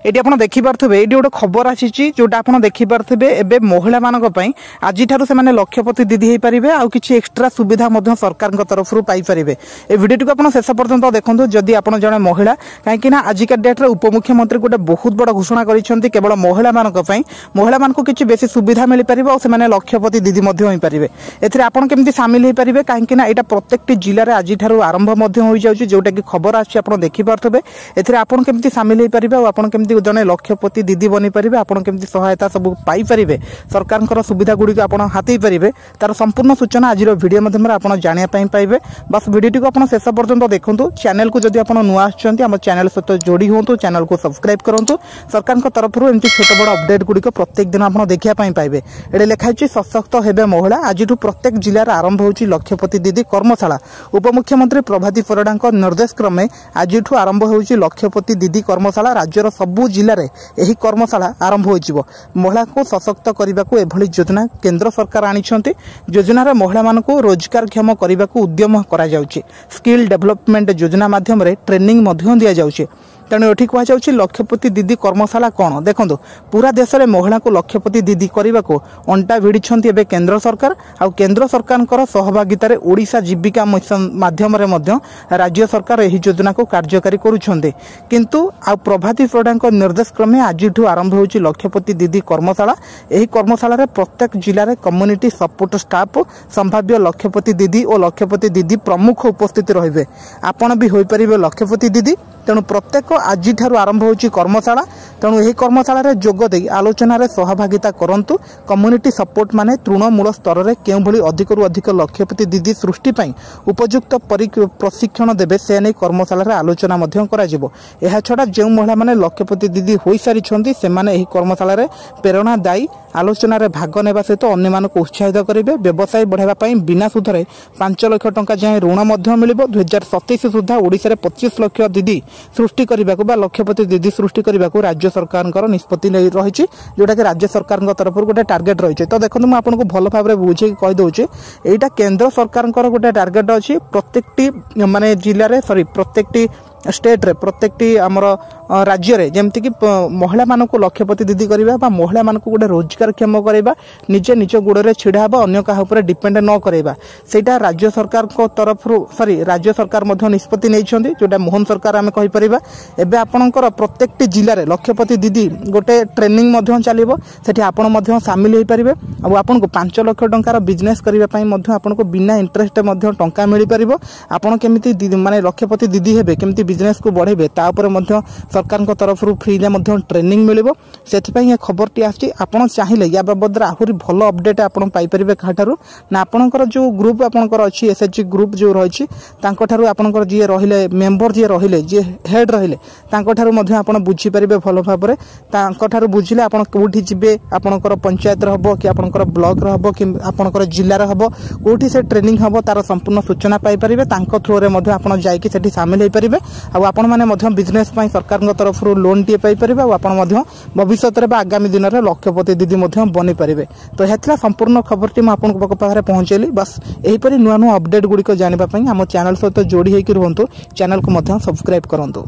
ये आप देखिपे ये गोटे खबर आसी जोटा आप देखिपे एवं महिला मानी आज से लक्षपति दीदी हो पारे आ कि एक्सट्रा सुविधा सरकार तरफ पाइपर ए भिडियो को आप शेष पर्यंत देखो जदि आप जड़े महिला कहीं आजिका डेट्रे उपमुख्यमंत्री गोटे बहुत बड़ घोषणा कर केवल महिला महिला मानक किसी बेसी सुविधा मिल पार और लक्षपति दीदी हो पारे एथिरे आपन केमती सामिल हो पारे कहीं यहाँ प्रत्येक जिले में आज आरंभ हो जाऊँगी जोटा कि खबर आसी देखिपे एथिरे आपन केमती सामिल हो पारे आपन केमती जड़े लक्षपति दीदी बनी पारे आपन केमती सहायता सब पाई पारे सरकार सुविधा गुड़िक आप हाथी पारे तार संपूर्ण सूचना आज वीडियो माध्यम आप जाना पाइबे बस वीडियो को आप शेष पर्यंत देखूँ चैनल को जब आप नुआ आम चैनल सहित जोड़ी हूँ चैनल को सब्सक्राइब करूँ सरकार तरफ एमती छोट बड़ अपडेट गुड़िक प्रत्येक दिन आप देखापी पाइबे ये लिखाई सशक्त हेबे महिला आज प्रत्येक जिलार आरंभ हो लक्षपति दीदी कर्मशाला उपमुख्यमंत्री प्रभाती परिड़ा निर्देश क्रमे आज आरंभ हो लक्षपति दीदी कर्मशाला राज्यर सबु जिले में यही कर्मशाला आरंभ हो महिला को सशक्त करने को एभली योजना केंद्र सरकार आनी योजनार महिला मानक रोजगारक्षम करने को उद्यम करा जाउछि स्किल डेवलपमेंट योजना माध्यम ट्रेनिंग दि जाउछि तेणु ये कहुच्छी लक्षपति दीदी कर्मशाला कौन देखो पूरा देश में महिला को लक्षपति दीदी करने को अंटा भिड़ी केंद्र सरकार आ केंद्र सरकार सहभागितार ओडिशा जीविका मिशन माध्यम राज्य सरकार यही योजना को कार्यकारी किंतु आ प्रभाती परिड़ा निर्देश क्रमे आज आरंभ हो लक्षपति दीदी कर्मशाला यही कर्मशाला प्रत्येक जिले में कम्युनिटी सपोर्ट स्टाफ संभाव्य लक्षपति दीदी और लक्षपति दीदी प्रमुख उपस्थित रहिबे आपण भी होई परिबे लक्षपति दीदी तेणु प्रत्येक आज आरंभ हो कर्मशाला तेणु यही कर्मशाला जोग दे आलोचन सहभागिता करंतु कम्युनिटी सपोर्ट माने तृणमूल स्तर में क्यों भली अधिक अधिक लक्षपति दीदी सृष्टि उपयुक्त प्रशिक्षण देवे से नहीं कर्मशाला आलोचना यह छड़ा जो महिला माने लक्षपति दीदी हो सारी से कर्मशाला प्रेरणादायी आलोचन भाग नेबा सहित अन्य मानक उत्साहित करेंगे व्यवसाय बढ़ाई बिना सुधरे 5 लाख टंका जाए ऋण मिल 2027 सुधा ओडिशा 25 लाख दीदी सृष्टि करने को लक्षपति दीदी सृष्टि करने को राज्य सरकार निष्पत्ति रही जोटा कि राज्य सरकार तरफ गोटे टार्गेट रही तो देखो मुझे आपको भल भाव बुझे कहीदे यहाँ केंद्र सरकार गोटे टार्गेट अच्छी प्रत्येक माने जिले में सॉरी प्रत्येक स्टेट रे प्रत्येक आमर राज्य रे जेमती कि महिला मानक लक्षपति दीदी करवा महिला मानक गोटे रोजगारक्षम करवा निजे निज गोड़े छिड़ा हे अन्य क्या ऊपर डिपेंड न करवा सेटा राज्य सरकार को तरफ सॉरी राज्य सरकार निष्पत्ति नहीं जोटा मोहन सरकार आम कहीपर एवं आपणकर प्रत्येक जिले में लक्षपति दीदी गोटे ट्रेनिंग चलो से आपण सामिल हो पारे आपन को 5 लाख टंकार बिजनेस करने आपको बिना इंटरेस्ट टंका मिल पार आपड़ केमी माने लक्षपति दीदी हे केमी बिजनेस को बढ़ेबे तापर सरकार तरफ फ्री ट्रेनिंग मिलिबो सेथिपई खबर टी आछि आपण चाहिए या बाबद आहुरी भल अपडेट आपण पाई परिबे काठारु ना आपणकर जो ग्रुप आपणकर अछि एसएचजी ग्रुप जो रहिछि तांको आपणकर जे रहिले मेंबर जे रहिले जे हेड रहिले तांको आपण बुझी परिबे भल भाबरे तांको बुझिले आपण कोठी जिबे आपणकर पंचायत रहबो कि आपणकर ब्लॉक रहबो कि आपणकर जिल्ला रहबो कोठी से ट्रेनिंग हबो तार संपूर्ण सूचना पाई परिबे तांको थ्रू रे मध्ये आपण जाईकि सेठी शामिल होई परिबे आपण माने बिजनेस सरकार तरफ लोन टी पाइपर भविष्य में आगामी दिन में लक्षपति दीदी बनी पारे तो यह संपूर्ण खबर टी मुझे पाखे पहुँचेली बस यहीपरि नुआ नुआ अपडेट गुड़िक जानापी आम चैनल सहित जोड़ी होकर रुहतु चैनल को सब्सक्राइब करूँ।